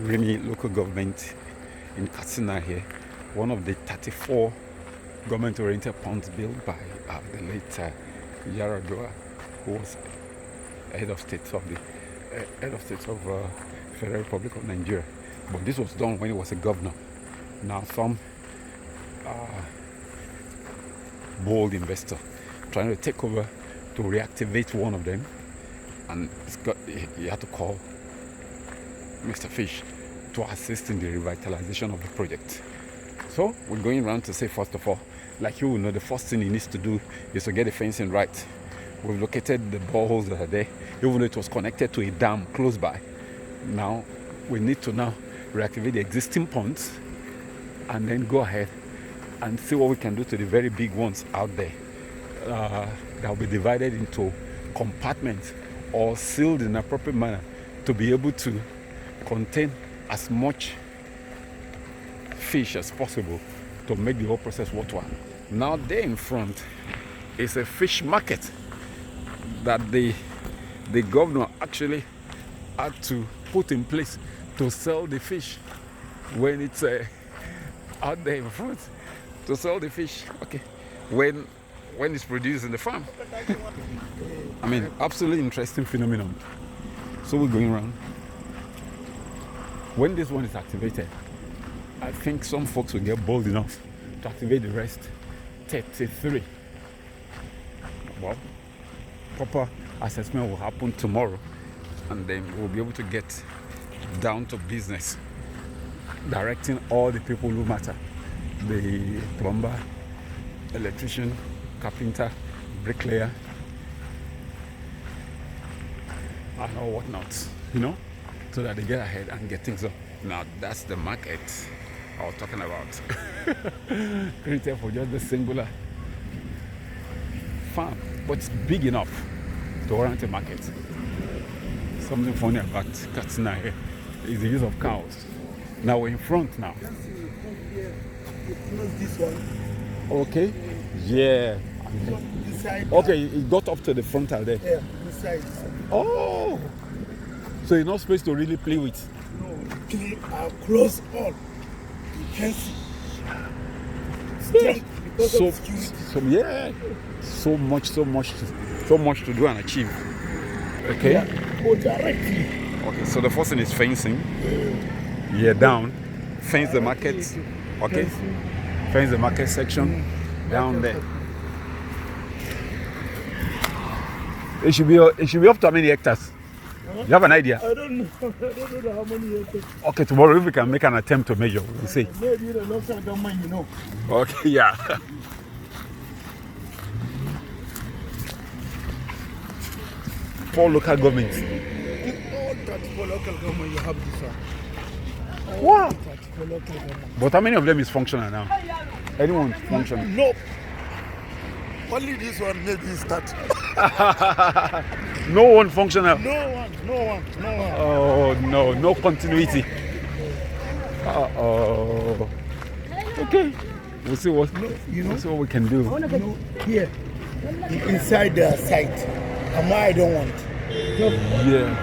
Rini local government in Katsina here, one of the 34 government-oriented ponds built by the late Yar Adua, who was head of state of the Federal Republic of Nigeria. But this was done when he was a governor. Now some bold investor trying to take over to reactivate one of them, and he had to call Mr. Fish to assist in the revitalization of the project. So we're going around to say, first of all, like you will know, the first thing he needs to do is to get the fencing right. We've located the boreholes that are there, even though it was connected to a dam close by. Now we need to reactivate the existing ponds and then go ahead and see what we can do to the very big ones out there that will be divided into compartments or sealed in an appropriate manner to be able to contain as much fish as possible to make the whole process worthwhile. Now there in front is a fish market that the governor actually had to put in place to sell the fish when it's out there in front, to sell the fish, okay, when it's produced in the farm. I mean, absolutely interesting phenomenon. So we're going around. When this one is activated, I think some folks will get bold enough to activate the rest 33. Well, proper assessment will happen tomorrow, and then we'll be able to get down to business, directing all the people who matter: the plumber, electrician, carpenter, bricklayer, and all whatnot, so that they get ahead and get things up. Now that's the market I was talking about. Created for just the singular farm, but it's big enough to warrant a market. Something funny about Katsina here is the use of cows. Now we're in front now. This one. Okay. Yeah. Okay, it got up to the frontal there. Yeah, this side. Oh. So you're not supposed to really play with? No, play across all. You can see. Strength because of security. So much to do and achieve. Okay. Yeah, go directly. Okay, so the first thing is fencing. Yeah, down. Fence the market. Okay. Fence the market section down there. It should be up to how many hectares? You have an idea? I don't know how many hectares. Okay, tomorrow if we can make an attempt to measure, we'll see. Maybe the local government, Okay, yeah. 4 local governments. In all 34 local government, you have this one. Wow. 34 local government. But how many of them is functional now? Anyone functional? No. Only this one maybe start. No one functional? No one. Oh, no continuity. Uh-oh. Okay. We'll see what we can do. Here, inside the site. I don't want. Yeah.